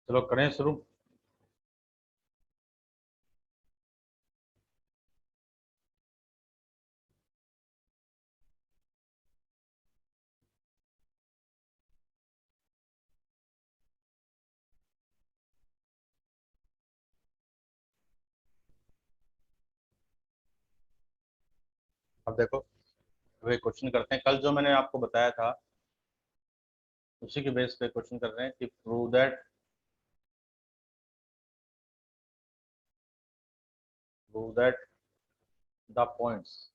चलो करें शुरू। अब देखो, वे क्वेश्चन करते हैं। कल जो मैंने आपको बताया था उसी के बेस पे क्वेश्चन कर रहे हैं कि prove that the points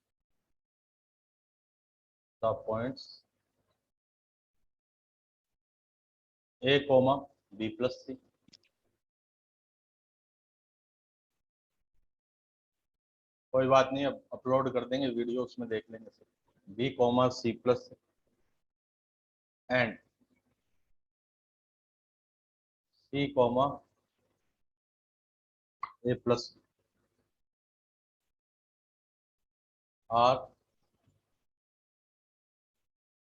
A comma B plus C. कोई बात नहीं, अब अपलोड कर देंगे वीडियो, उसमें देख लेंगे sir. B comma C plus and C comma A plus are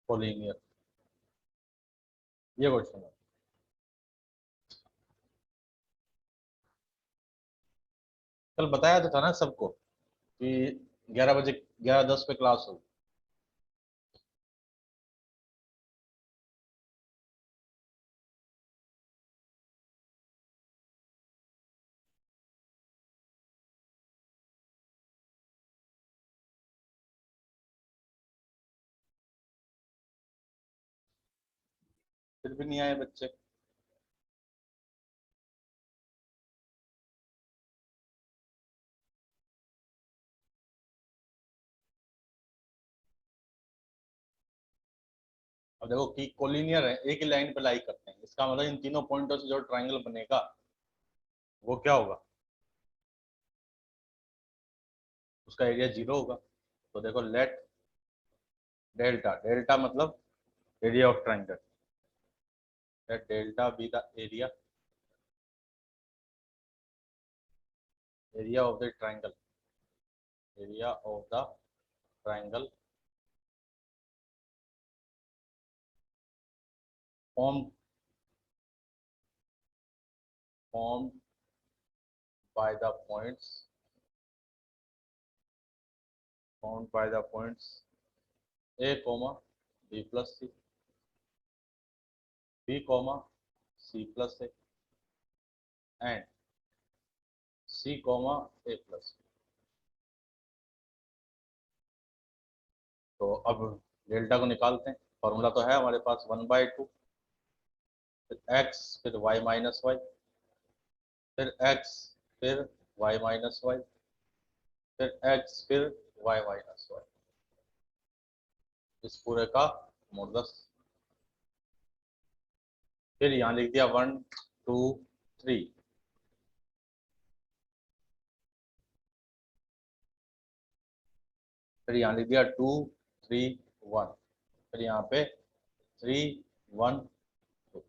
collinear. ये क्वेश्चन है। कल बताया तो था ना सबको कि 11 बजे 11:10 पे क्लास होगी। फिर भी नहीं आए बच्चे। अब देखो कि कोलिनियर है, एक ही लाइन पे लाई करते हैं, इसका मतलब इन तीनों पॉइंटों से जो ट्रायंगल बनेगा वो क्या होगा, उसका एरिया 0 होगा। तो देखो, लेट डेल्टा, डेल्टा मतलब area of triangle, let delta be the area of the triangle, area of the triangle formed formed by the points a comma b plus c, b comma c plus a and c comma a plus b। तो अब delta को निकालते हैं। Formula तो है हमारे पास 1/2, फिर x, फिर y माइनस वाई, फिर x, फिर y माइनस वाई, फिर x, फिर y माइनस वाई, इस पूरे का मॉडुलस। फिर यहाँ लिख दिया 1 2 3, फिर यहाँ लिख दिया 2 3 1, फिर यहाँ पे 3 1 2।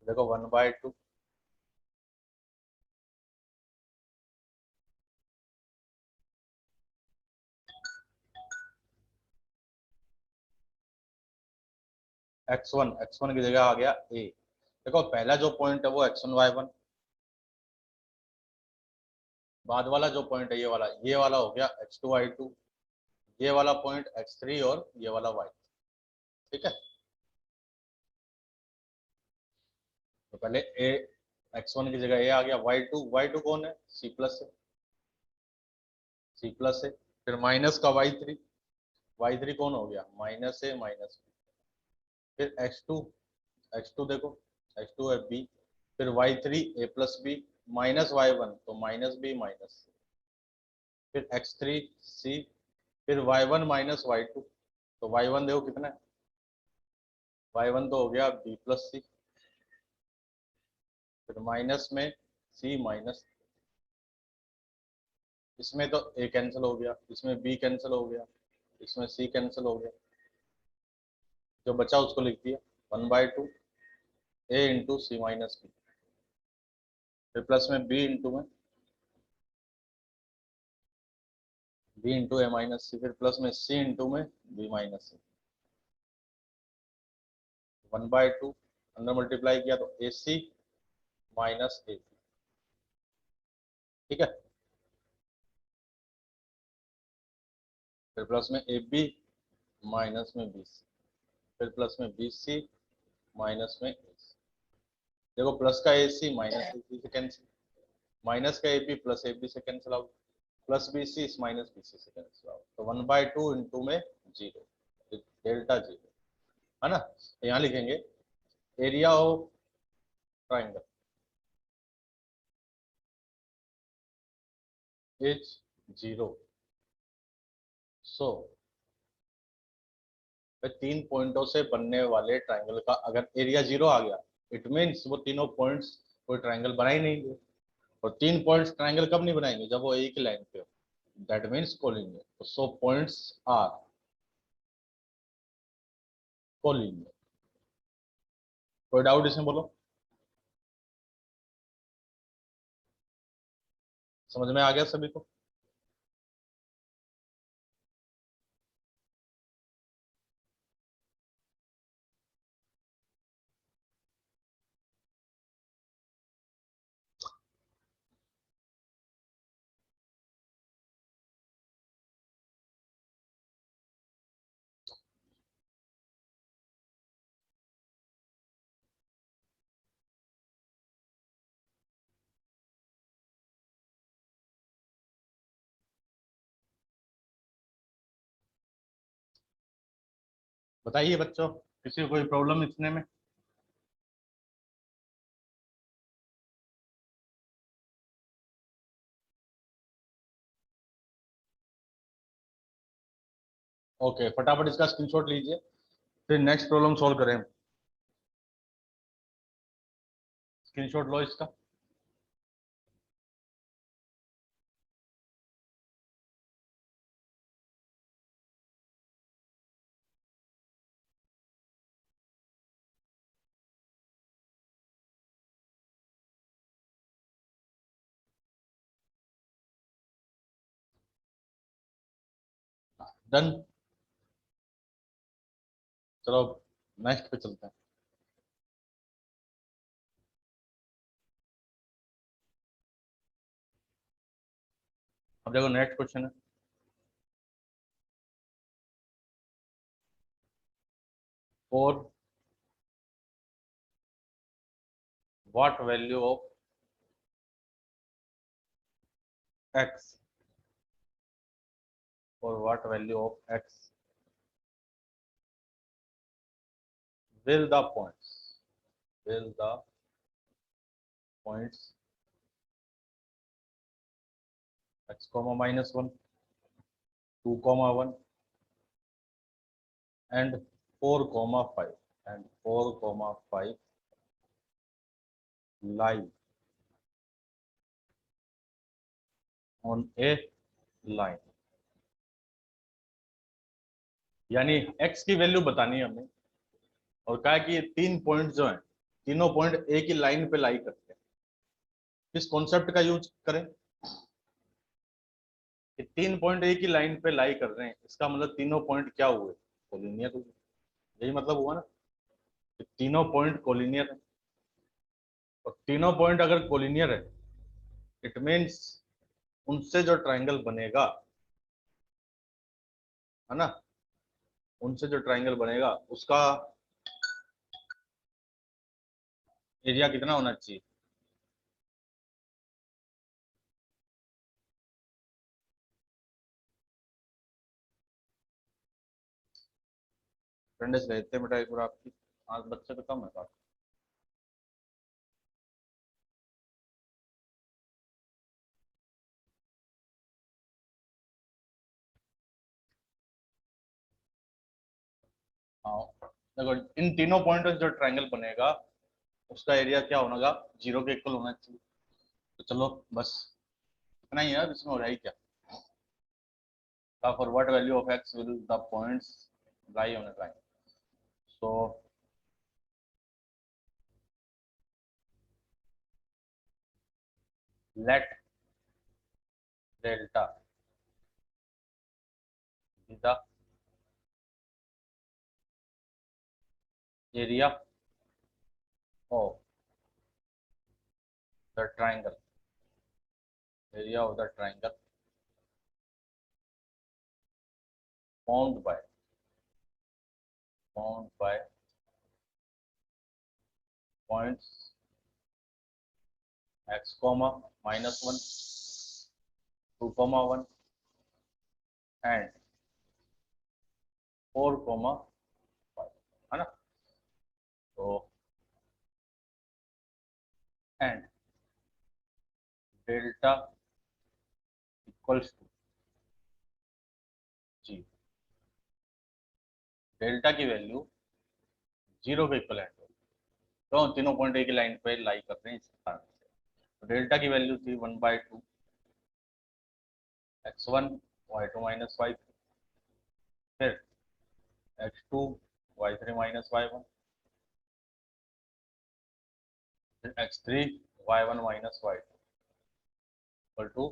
देखो 1/2, x1 की जगह आ गया a। देखो पहला जो पॉइंट है वो x1 y1, बाद वाला जो पॉइंट है ये वाला हो गया x2 y2, ये वाला पॉइंट x3 और ये वाला y। ठीक है, तो पहले a, x1 की जगह a आ गया, y2 कौन है, c प्लस है, फिर माइनस का y3 कौन हो गया, -a, फिर x2 देखो, x2 है b, फिर y3 a plus B, minus y1 तो माइनस बी माइनस c, फिर x3 c, फिर y1 माइनस y2, तो y1 देखो कितना है, y1 तो हो गया b प्लस सी, फिर माइनस में c माइनस, इसमें तो a कैंसिल हो गया, इसमें b कैंसिल हो गया, इसमें c कैंसिल हो गया, जो बचा उसको लिख दिया 1/2 a into C minus B, फिर प्लस में b into A minus C, फिर प्लस में c इंटू में b माइनस सी, 1/2 अंदर मल्टीप्लाई किया तो AC माइनस AB, ठीक है। फिर प्लस में AB माइनस में BC, फिर प्लस में BC माइनस में AC। देखो प्लस का AC माइनस AC से कैंसिल, माइनस का AB प्लस AB से cancel out, plus BC minus BC से कैंसिल आउट, तो 1/2 इंटू में 0, डेल्टा 0, है ना। तो यहाँ लिखेंगे एरिया ऑफ ट्राइंगल इज 0, सो 3 पॉइंटों से बनने वाले ट्राइंगल का अगर एरिया 0 आ गया, इट मीन्स वो तीनों पॉइंट्स कोई ट्राइंगल बना ही नहीं है। और 3 पॉइंट्स ट्राइंगल कब नहीं बनाएंगे, जब वो एक ही लाइन पे हो, that means collinear. So points are collinear. कोई डाउट इसमें बोलो, समझ में आ गया सभी को। बताइए बच्चों, किसी को कोई प्रॉब्लम इसने में। ओके, फटाफट इसका स्क्रीनशॉट लीजिए, फिर नेक्स्ट प्रॉब्लम सॉल्व करें। स्क्रीनशॉट लो इसका। डन। चलो नेक्स्ट पे चलते हैं। अब देखो नेक्स्ट क्वेश्चन है, for what value of x, for what value of x will the points x comma -1, 2 comma 1 and 4 comma 5 and 4 comma 5 lie on a line। यानी x की वैल्यू बतानी है हमें, और कहा कि ये 3 पॉइंट जो हैं, तीनों पॉइंट एक ही लाइन पे लाई करते हैं। किस कॉन्सेप्ट का यूज करें कि 3 पॉइंट एक ही लाइन पे लाई कर रहे हैं, इसका मतलब तीनों पॉइंट क्या हुए, कोलिनियर हुए। यही मतलब हुआ ना कि तीनों पॉइंट कोलिनियर है, और तीनों पॉइंट अगर कोलिनियर है इट मीन्स उनसे जो ट्राइंगल बनेगा, है ना, उनसे जो ट्राइंगल बनेगा उसका एरिया कितना होना चाहिए। अटेंडेंस रहते हैं बेटा एक बार आपकी, आज बच्चे तो कम है काफी। हाँ देखो, इन तीनों पॉइंट से जो ट्राइंगल बनेगा उसका एरिया क्या होगा, 0 के इक्वल होना चाहिए। तो चलो बस इतना ही है, इसमें हो रहा है क्या। For what value of x will the points lie on a line. So let delta be the area of the triangle, area of the triangle formed by points x comma -1, 2 comma 1 and 4 comma 5, है ना? तो and delta equals to जी, डेल्टा की value 0 के equivalent हो, तो तीनों पॉइंट एक लाइन पे लाई करते हैं इस कारण से। तो डेल्टा की वैल्यू थी 1/2 x1 y2 माइनस y3, फिर x2 y3 माइनस y1, फिर x3 y1 minus y2 equal to,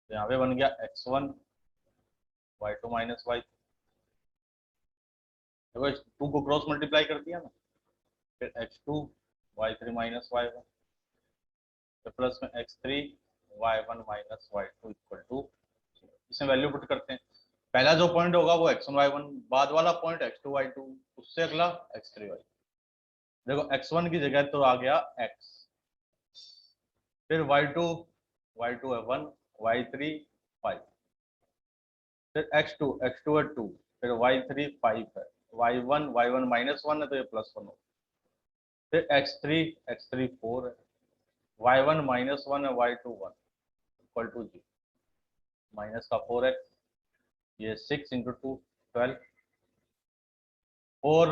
यहाँ पे बन गया x1 y2 माइनस y3, देखो 2 को क्रॉस मल्टीप्लाई कर दिया ना, फिर x2 y3 माइनस y1, फिर प्लस में x3 y1 minus y2 equal to, इसमें वैल्यू पुट करते हैं। पहला जो पॉइंट होगा वो x1 y1, बाद वाला पॉइंट x2 y2, उससे अगला x3 y3। देखो x1 की जगह तो आ गया x, फिर y2 है 1, y3 5, फिर x2 है 2, फिर y3 5 है, y1 माइनस 1 है तो ये प्लस 1 हो, फिर x3 4 है, y1 माइनस 1 है, y2 1 इक्वल टू जी, माइनस का 4x, ये 6 इंटू 2 12, 4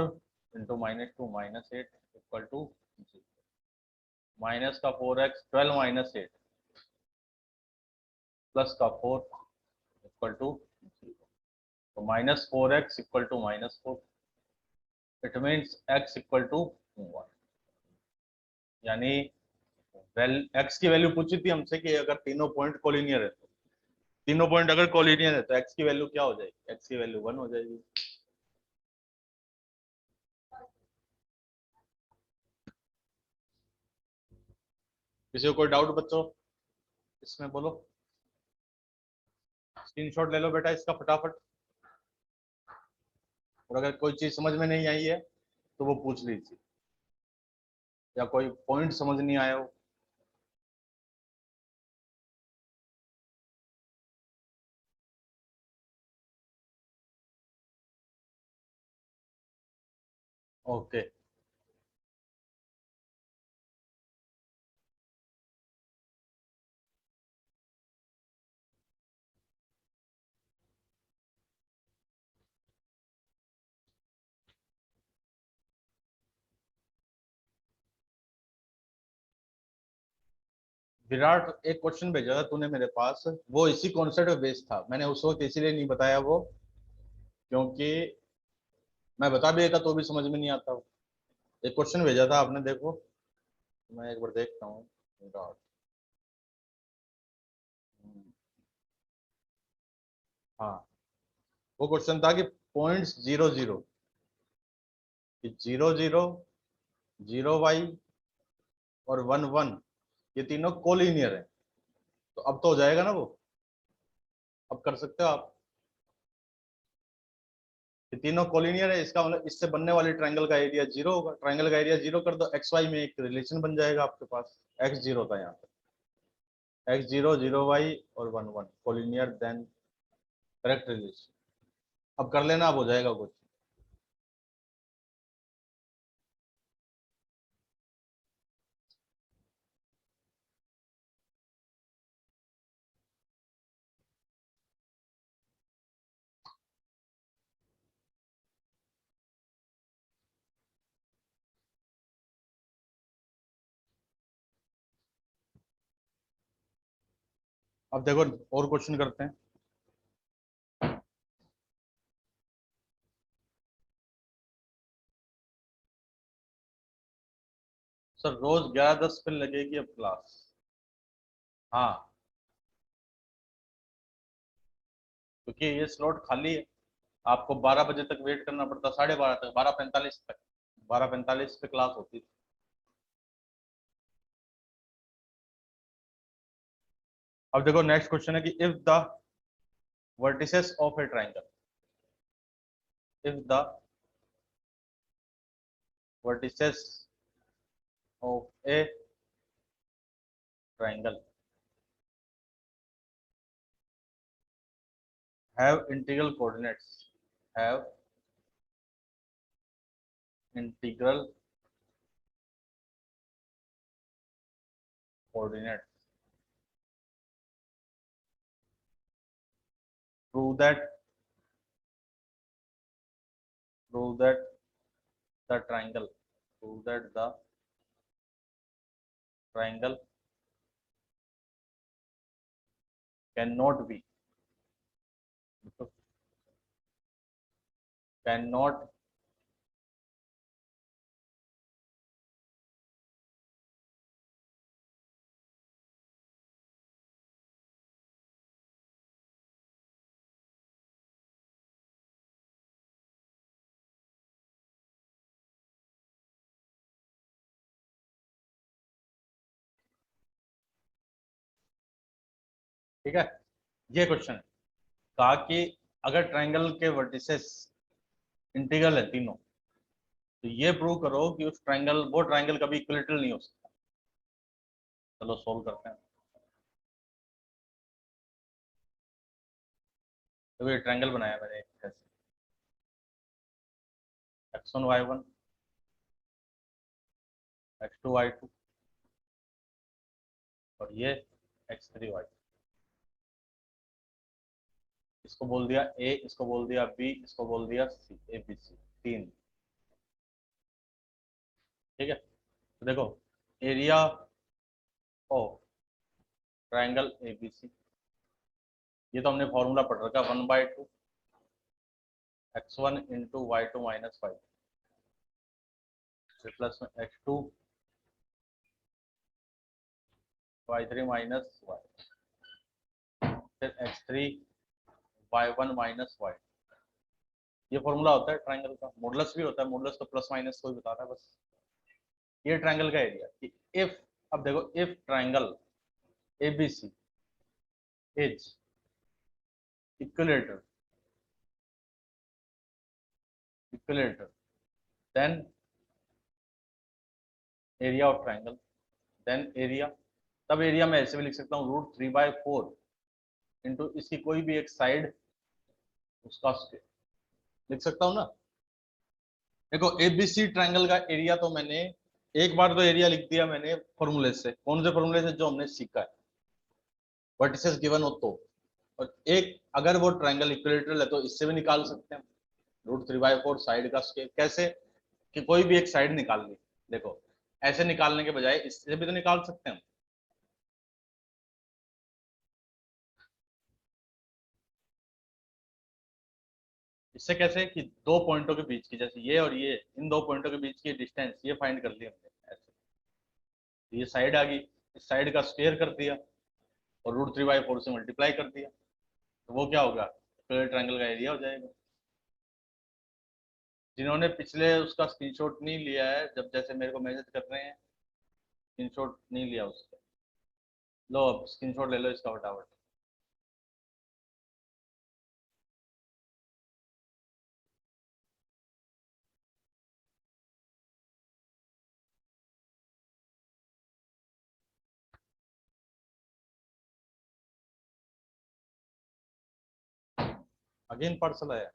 इंटू -2 -8 इक्वल टू जी, माइनस का 4x 12 माइनस 8 प्लस का 4 इक्वल टू 0, तो -4x equal to -4, it means x equal to 1, यानी x की वैल्यू पूछी थी हमसे कि अगर तीनों पॉइंट कोलिनियर है, तो तीनों पॉइंट अगर कोलिनियर है तो x की वैल्यू क्या हो जाएगी? x की वैल्यू 1 हो जाएगी। किसी को कोई डाउट बच्चों इसमें बोलो, स्क्रीनशॉट ले लो बेटा इसका फटाफट, और अगर कोई चीज समझ में नहीं आई है तो वो पूछ लीजिए, या कोई पॉइंट समझ नहीं आया हो। ओके, विराट एक क्वेश्चन भेजा था तूने मेरे पास, वो इसी कॉन्सेप्ट पे बेस्ड था, मैंने उस वक्त इसीलिए नहीं बताया वो, क्योंकि मैं बता भी देता तो भी समझ में नहीं आता। एक क्वेश्चन भेजा था आपने, देखो मैं एक बार देखता हूँ। हाँ, वो क्वेश्चन था कि पॉइंट्स 0 0, 0 0, 0 y और 1 1, ये तीनों कोलिनियर है, तो अब तो हो जाएगा ना वो, अब कर सकते हो आप, ये तीनों कोलिनियर है, इसका मतलब इससे बनने वाले ट्रायंगल का एरिया 0 होगा, ट्रायंगल का एरिया 0 कर दो, एक्स वाई में एक रिलेशन बन जाएगा आपके पास, x0 था यहाँ पे, x0 0y और 1 1 कोलिनियर, देन करेक्ट रिलेशन, अब कर लेना, अब हो जाएगा कुछ। अब देखो और क्वेश्चन करते हैं। सर रोज 11:10 पे लगेगी अब क्लास। हाँ, क्योंकि ये स्लॉट खाली है, आपको 12 बजे तक वेट करना पड़ता, 12:30 तक, 12:45 तक, 12:45 पे क्लास होती थी। अब देखो नेक्स्ट क्वेश्चन है कि if the vertices of A triangle, if the vertices of A triangle have integral coordinates, have integral coordinates, prove that the triangle, prove that the triangle cannot be, cannot ठीक है, ये question है। कहा कि अगर triangle के vertices integral है तीनों, तो ये प्रूव करो कि उस ट्राइंगल, वो ट्राइंगल कभी इक्विलेटरल नहीं हो सकता। चलो सोल्व करते हैं। तो ये ट्राइंगल बनाया मैंने ऐसे, x1 y1 x2 y2 और ये x3 y, इसको बोल दिया ए, इसको बोल दिया बी, इसको बोल दिया सी, ए बी सी तीन। ठीक है, तो देखो area of triangle A B C, ये तो हमने फॉर्मूला पढ़ रखा, 1/2 x1 into y2 minus 5 plus में x2 y3 माइनस y, फिर x3 y1 माइनस y। ये फॉर्मूला होता है ट्राइंगल का। मॉडुलस भी होता है, मॉडुलस तो प्लस माइनस को ही बता रहा है बस। ये ट्राइंगल का एरिया कि इफ, अब देखो if triangle ABC is equilateral, equilateral, then area of triangle, then area, तब एरिया में ऐसे भी लिख सकता हूँ √3/4 इंटू इसकी कोई भी एक साइड, उसका स्क्वायर लिख सकता हूँ ना। देखो एबीसी ट्राइंगल का एरिया तो मैंने एक बार तो एरिया लिख दिया मैंने फॉर्मूले से। कौन से फॉर्मूले से? जो हमने सीखा है, वर्टिसेस गिवन हो तो। और एक अगर वो ट्राइंगल इक्विलेटरल है तो इससे भी निकाल सकते हैं, √3/4 साइड का स्क्वायर। कैसे? कि कोई भी एक साइड निकाल ली। देखो ऐसे निकालने के बजाय इससे भी तो निकाल सकते हैं। इससे कैसे कि दो पॉइंटों के बीच की, जैसे ये और ये, इन दो पॉइंटों के बीच की डिस्टेंस ये फाइंड कर ली हमने ऐसे, तो ये साइड आ गई, इस साइड का स्क्वायर कर दिया और √3/4 से मल्टीप्लाई कर दिया, तो वो क्या होगा? ट्रायंगल का एरिया हो जाएगा। जिन्होंने पिछले उसका स्क्रीनशॉट नहीं लिया है, जब जैसे मेरे को मैसेज कर रहे हैं, स्क्रीनशॉट नहीं लिया उसका, लो अब स्क्रीनशॉट ले लो इसका फटाफट। अगेन पार्सल आया?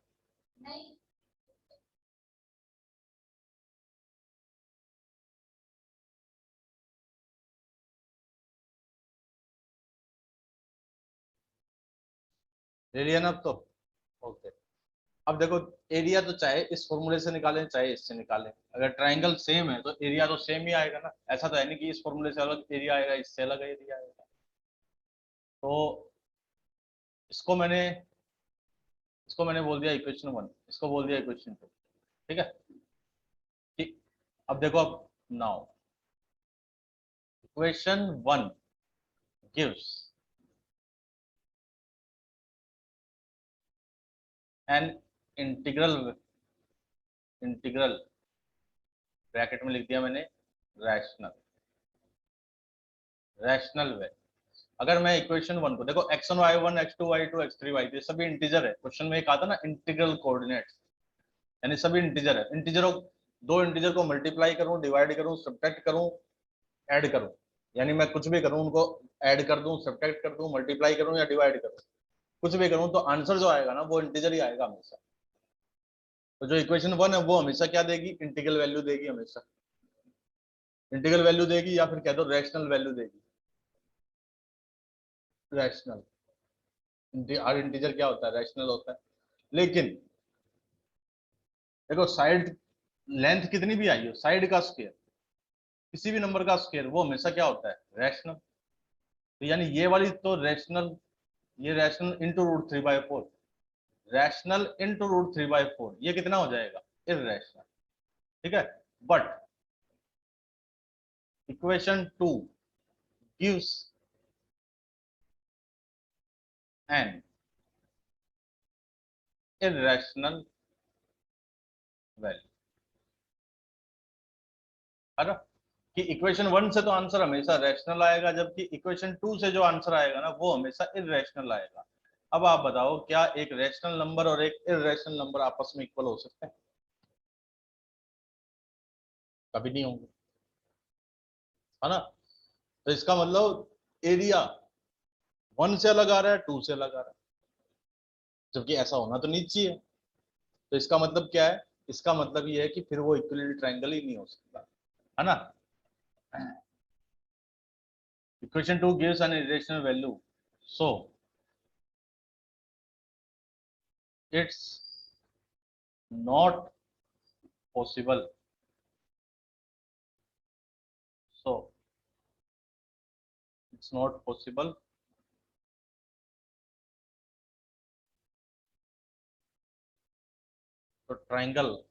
ले लिया ना अब तो? ओके। अब देखो एरिया तो चाहे इस फॉर्मूले से निकालें चाहे इससे निकालें, अगर ट्राइंगल सेम है तो एरिया तो सेम ही आएगा ना। ऐसा तो है नहीं कि इस फॉर्मूले से अलग एरिया आएगा, इससे अलग एरिया आएगा। तो इसको मैंने इसको मैंने बोल दिया इक्वेशन 1, इसको बोल दिया इक्वेशन 2। ठीक है, ठीक। अब देखो, अब now equation 1 gives an integral, integral bracket में लिख दिया मैंने रैशनल, रैशनल वे, अगर मैं इक्वेशन 1 को देखो x1 y1 x2 y2 x3 y3 सभी इंटीजर है। क्वेश्चन में एक आता ना इंटीग्रल कोऑर्डिनेट्स, यानी सभी इंटीजर है। इंटीजरों दो इंटीजर को मल्टीप्लाई करूं, डिवाइड करूं, सब्ट्रैक्ट करूं, ऐड करूं, यानी मैं कुछ भी करूं उनको ऐड कर दूं, सब्ट्रैक्ट कर दूं, मल्टीप्लाई करूं या डिवाइड करूं, कुछ भी करूं तो आंसर जो आएगा ना वो इंटीजर ही आएगा हमेशा। तो जो इक्वेशन 1 है वो हमेशा क्या देगी, इंटीग्रल वैल्यू देगी, हमेशा इंटीग्रल वैल्यू देगी, या फिर कह दो रैशनल वैल्यू देगी। रैशनल, हर इंटीजर क्या होता है, रैशनल होता है। लेकिन देखो साइड लेंथ कितनी भी आई हो, साइड का स्क्वायर, किसी भी नंबर का स्क्वायर वो हमेशा क्या होता है, रैशनल। तो यानी ये वाली तो रैशनल, ये रैशनल इंटू √3/4, रैशनल इंटू √3/4, ये कितना हो जाएगा, इररेशनल। ठीक है, but equation 2 gives an irrational value. है ना, कि इक्वेशन 1 से तो आंसर हमेशा रैशनल आएगा, जबकि इक्वेशन 2 से जो आंसर आएगा ना वो हमेशा इररेशनल आएगा। अब आप बताओ क्या एक रैशनल नंबर और एक इररेशनल नंबर आपस में इक्वल हो सकते हैं? कभी नहीं होंगे, है ना। तो इसका मतलब एरिया 1 से अलग आ रहा है, 2 से अलग आ रहा है, जबकि ऐसा होना तो नहीं चाहिए। तो इसका मतलब क्या है, इसका मतलब ये है कि फिर वो इक्विलेटरल ट्रायंगल ही नहीं हो सकता, है ना। Equation 2 gives an irrational value, so it's not possible, so it's not possible to triangle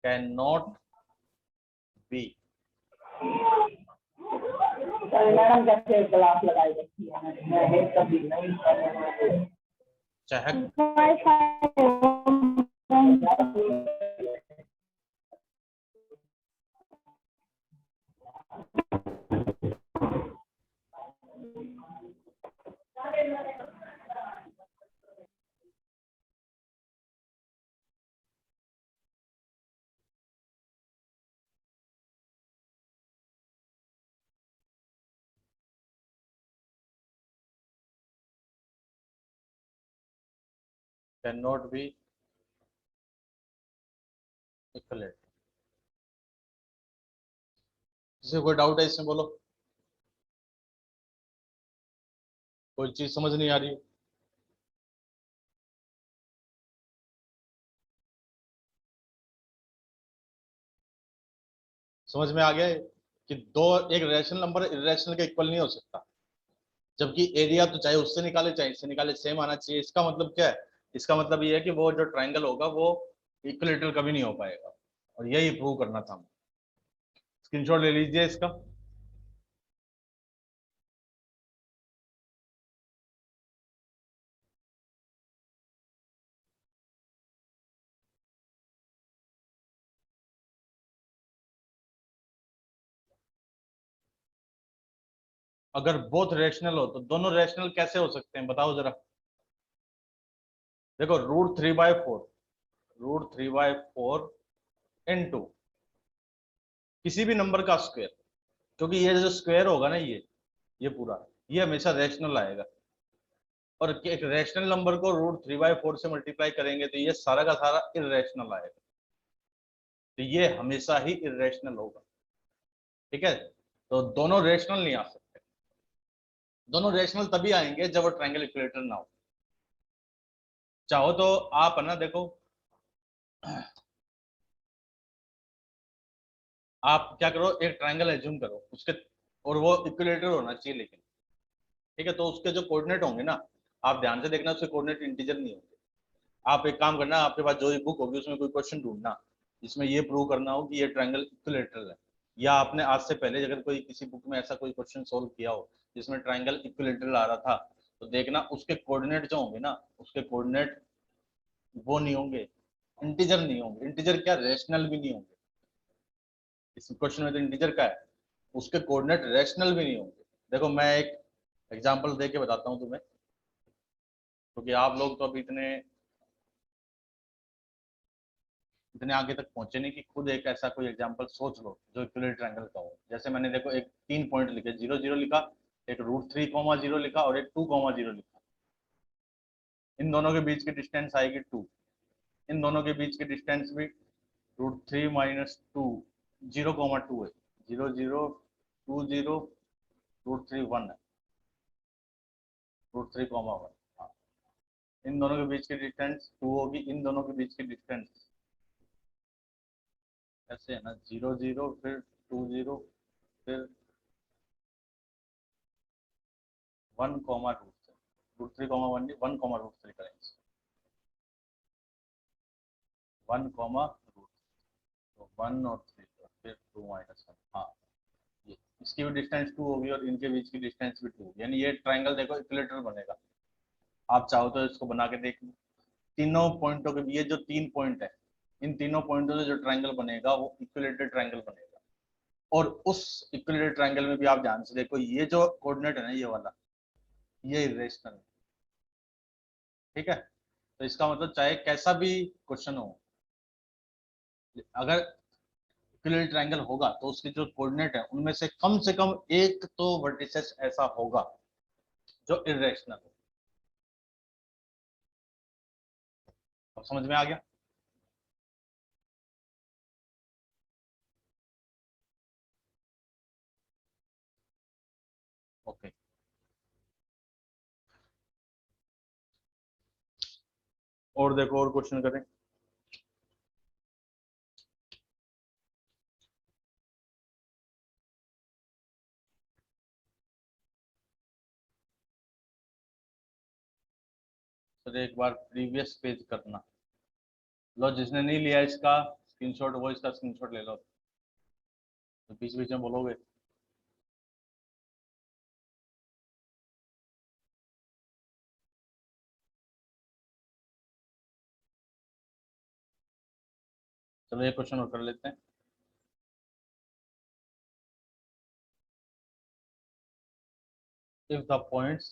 cannot be madam कैसे क्लास लगाई रखी है, मैं कभी नहीं चहक cannot be equivalent। किसी कोई डाउट है इसमें, बोलो, कोई चीज समझ नहीं आ रही? समझ में आ गया कि दो, एक रैशनल नंबर इरेशनल के इक्वल नहीं हो सकता, जबकि एरिया तो चाहे उससे निकाले चाहे इससे निकाले सेम आना चाहिए। इसका मतलब क्या है, इसका मतलब ये है कि वो जो ट्रायंगल होगा वो इक्विलेटरल कभी नहीं हो पाएगा, और यही प्रूव करना था। स्क्रीनशॉट ले लीजिए इसका। अगर बोथ रैशनल हो तो दोनों रैशनल कैसे हो सकते हैं, बताओ जरा। देखो √3/4 इनटू किसी भी नंबर का स्क्वायर, क्योंकि ये जो स्क्वायर होगा ना ये पूरा, ये हमेशा रैशनल आएगा। और एक रैशनल नंबर को √3/4 से मल्टीप्लाई करेंगे तो ये सारा का सारा इररेशनल आएगा, तो ये हमेशा ही इररेशनल होगा। ठीक है, तो दोनों रैशनल नहीं आ सकते। दोनों रैशनल तभी आएंगे जब वो ट्रायंगल इक्विलेटरल ना हो। चाहो तो आप है ना, देखो आप क्या करो, एक ट्रायंगल एज्यूम करो उसके, और वो इक्विलेटरल होना चाहिए लेकिन, ठीक है। तो उसके जो कोऑर्डिनेट होंगे ना, आप ध्यान से देखना, उसके कोऑर्डिनेट इंटीजर नहीं होंगे। आप एक काम करना, आपके पास जो भी बुक होगी उसमें कोई क्वेश्चन ढूंढना जिसमें ये प्रूव करना हो कि ये ट्रायंगल इक्विलेटरल है, या आपने आज से पहले अगर कोई किसी बुक में ऐसा कोई क्वेश्चन सोल्व किया हो जिसमें ट्रायंगल इक्विलेटरल आ रहा था, तो देखना उसके कोऑर्डिनेट जो होंगे ना, उसके कोऑर्डिनेट वो नहीं होंगे, इंटीजर नहीं होंगे। इंटीजर क्या, रेशनल भी नहीं होंगे। इस क्वेश्चन में तो इंटीजर का है, उसके कोऑर्डिनेट रेशनल भी नहीं होंगे। देखो मैं एक एग्जांपल दे के बताता हूँ तुम्हें, क्योंकि आप लोग तो अभी इतने आगे तक पहुंचे नहीं कि खुद एक ऐसा कोई एग्जांपल सोच लो जो इक्विलेटरल ट्रायंगल का हो। जैसे मैंने देखो एक 3 पॉइंट लिखे, 0 0 लिखा, एक √3, 0 लिखा और एक 2, 0 लिखा। इन दोनों के बीच की डिस्टेंस आएगी 2। इन दोनों के बीच की डिस्टेंस भी √3 - 2, 0, 2 है। 0 0 2 0 √3 1 है, √3, 1। हाँ, इन दोनों के बीच की डिस्टेंस 2 होगी। इन दोनों के बीच की डिस्टेंस ऐसे है ना, 0 0 फिर 2 0 फिर 1, √3, 1 नहीं, 1, √3 करेंगे। 1, √3, तो 1 और 3 और फिर 2 - 1। हाँ, ये इसकी भी डिस्टेंस 2 होगी और इनके बीच की डिस्टेंस भी 2 होगी, यानी ये ट्रायंगल देखो इक्विलेटरल बनेगा। आप चाहो तो इसको बना के देख लो। तीनों पॉइंटों के, ये जो 3 पॉइंट है, इन तीनों पॉइंटों से जो ट्रायंगल बनेगा वो इक्विलेटरल ट्रायंगल बनेगा। और उस इक्विलेटरल ट्रायंगल में भी आप ध्यान से देखो, ये जो कोऑर्डिनेट है ना, ये वाला, ये इरेशनल है। ठीक है, तो इसका मतलब चाहे कैसा भी क्वेश्चन हो, अगर इक्विलेटरल ट्रायंगल होगा तो उसके जो कोऑर्डिनेट है उनमें से कम एक तो वर्टिसेस ऐसा होगा जो इरेशनल हो। अब समझ में आ गया? ओके, और देखो और क्वेश्चन करें। तो एक बार प्रीवियस पेज करना। लो, जिसने नहीं लिया इसका स्क्रीनशॉट वो इसका स्क्रीनशॉट ले लो, तो बीच बीच में बोलोगे। चलो ये क्वेश्चन और कर लेते हैं। If the points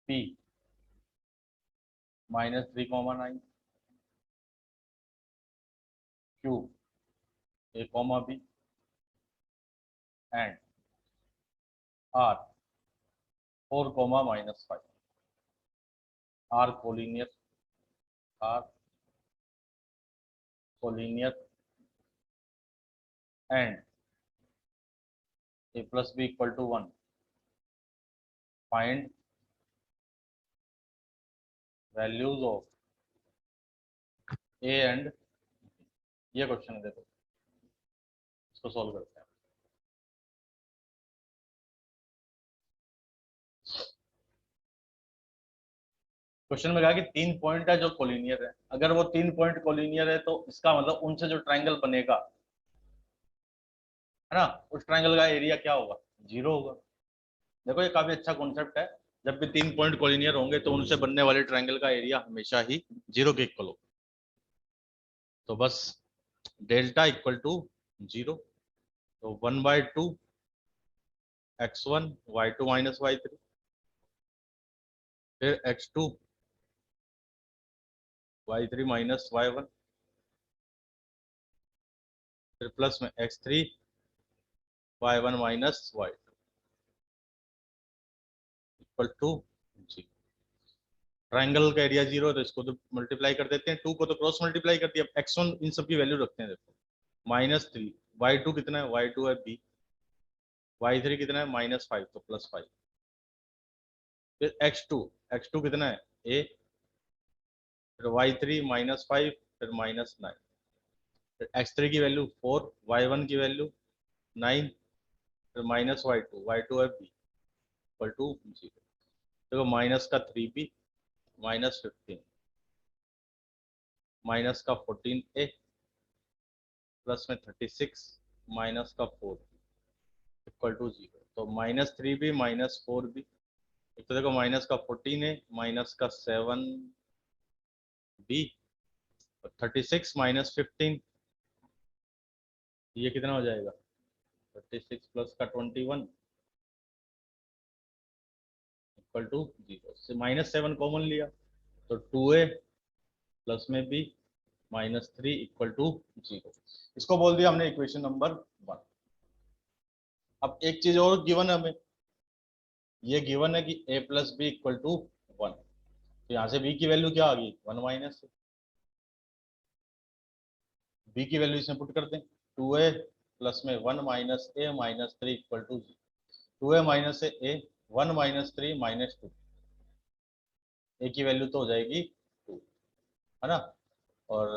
P -3, 9, Q A, B and R 4, -5 are are collinear and A plus B equal to 1, find values of A and B। ये क्वेश्चन है, देखो इसको सॉल्व करते हैं। क्वेश्चन में कहा कि 3 पॉइंट है जो कोलिनियर है। अगर वो 3 पॉइंट कोलिनियर है तो इसका मतलब उनसे जो ट्रायंगल बनेगा, है ना, उस ट्रायंगल का एरिया क्या होगा? 0 होगा। देखो ये काफी अच्छा कॉन्सेप्ट है। जब भी 3 पॉइंट कोलिनियर होंगे तो उनसे बनने वाले ट्रायंगल का एरिया हमेशा ही 0 के इक्वल होगा। तो बस डेल्टा इक्वल टू 0, तो 1/2 x1 y2 - y3, फिर x2 y3 - y1, फिर प्लस में x3 y1 - y2 equal to 0। Triangle का एरिया 0 है तो इसको तो मल्टीप्लाई कर देते हैं, 2 को तो क्रॉस मल्टीप्लाई कर दिया। x1 इन सब की वैल्यू रखते हैं, देखो -3, y2 कितना है? y2 है b, y3 कितना है? -5, तो +5। फिर x2 कितना है? a, फिर y3 -5, फिर -9, फिर x3 की वैल्यू 4, y1 की वैल्यू 9, फिर -y2 है b इक्वल टू 0। देखो माइनस का 3b -15 माइनस का 14a प्लस में 36 माइनस का 4 इक्वल टू 0। तो -3b -4b, एक तो देखो माइनस का 14 है, माइनस का 7 बी। 36 माइनस 15, ये कितना हो जाएगा? 36 प्लस का 21 इक्वल टू 0। से -7 कॉमन लिया तो 2a प्लस में b -3 इक्वल टू 0। इसको बोल दिया हमने इक्वेशन नंबर 1। अब एक चीज और गिवन है हमें, ये गिवन है कि a plus B equal to 1। तो यहाँ से b की वैल्यू क्या आ गई? 1 माइनस। b की वैल्यू इसमें पुट करते हैं, 2a प्लस में 1 minus a minus 3 equal to 0। 2a minus a 1 minus 3 minus 2, a की वैल्यू तो हो जाएगी 2, है ना। और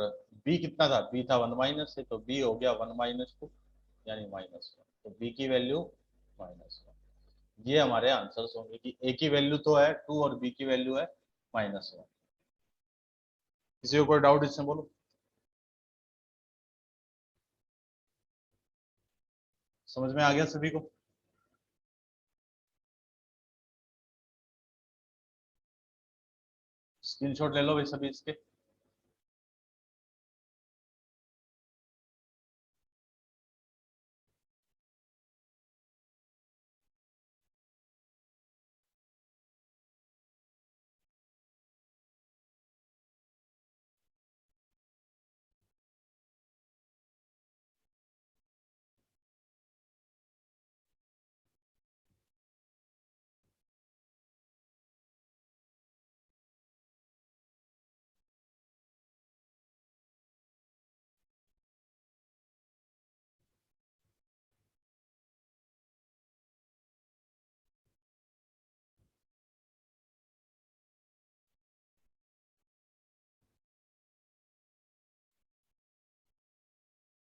b कितना था? b था 1 माइनस से, तो b हो गया 1 माइनस 2 यानी -1। तो b की वैल्यू -1। ये हमारे आंसर्स होंगे कि a की वैल्यू तो है 2 और b की वैल्यू है -1। किसी को कोई डाउट इसमें बोलो। समझ में आ गया सभी को? स्क्रीनशॉट ले लो भाई सभी इसके।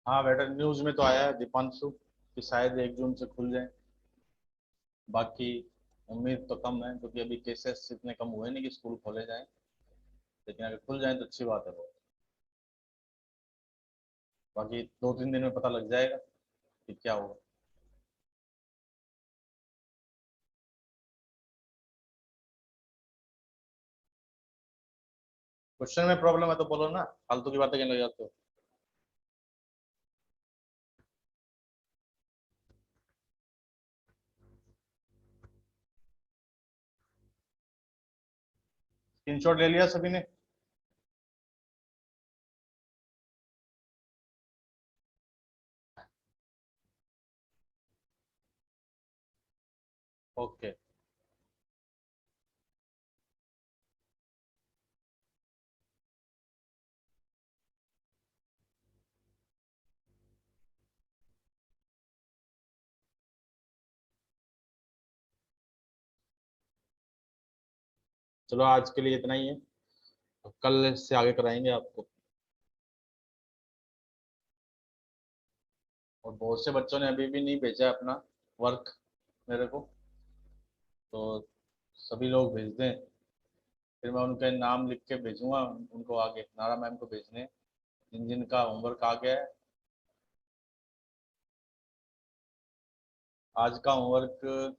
हाँ बेटा, न्यूज में तो आया है दीपांशु कि शायद 1 जून से खुल जाए। बाकी उम्मीद तो कम है, क्योंकि अभी केसेस इतने कम हुए नहीं कि स्कूल खोले जाएं। लेकिन अगर खुल जाए तो अच्छी बात है वो। बाकी 2-3 दिन में पता लग जाएगा कि क्या होगा। क्वेश्चन में प्रॉब्लम है तो बोलो ना, फालतू की बातें कहने लग जाते हो। स्क्रीनशॉट ले लिया सभी ने? ओके। चलो आज के लिए इतना ही है, तो कल से आगे कराएंगे आपको। और बहुत से बच्चों ने अभी भी नहीं भेजा है अपना वर्क मेरे को, तो सभी लोग भेज दें, फिर मैं उनके नाम लिख के भेजूंगा उनको आगे, नारा मैम को भेजने जिन जिन का होमवर्क आ गया है। आज का होमवर्क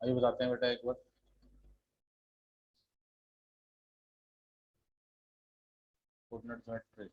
अभी बताते हैं बेटा एक बार। Coordinate geometry.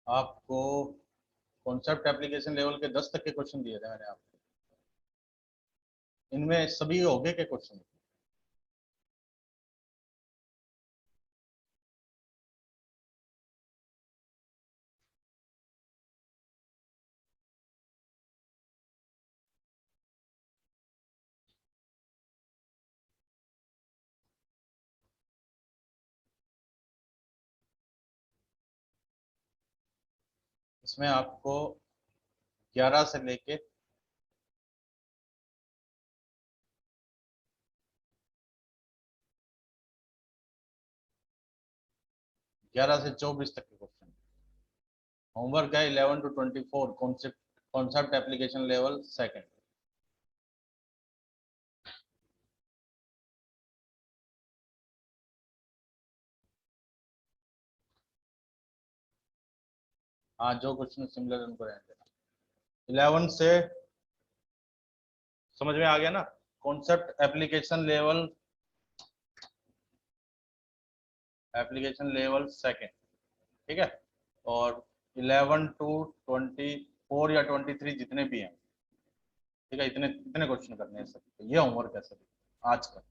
आपको कॉन्सेप्ट एप्लीकेशन लेवल के 10 तक के क्वेश्चन दिए थे मैंने आपको। इनमें सभी हो गए के क्वेश्चन? इसमें आपको 11 से लेके 24 तक के क्वेश्चन। होमवर्क है 11 to 24 concept application level second. हाँ, जो क्वेश्चन सिमिलर उनको रहने देना। 11 से समझ में आ गया ना, कॉन्सेप्ट एप्लीकेशन लेवल सेकंड, ठीक है। और 11 to 24 या 23 जितने भी हैं, ठीक है, इतने इतने क्वेश्चन करने हैं सब। ये होमवर्क है सभी आज का।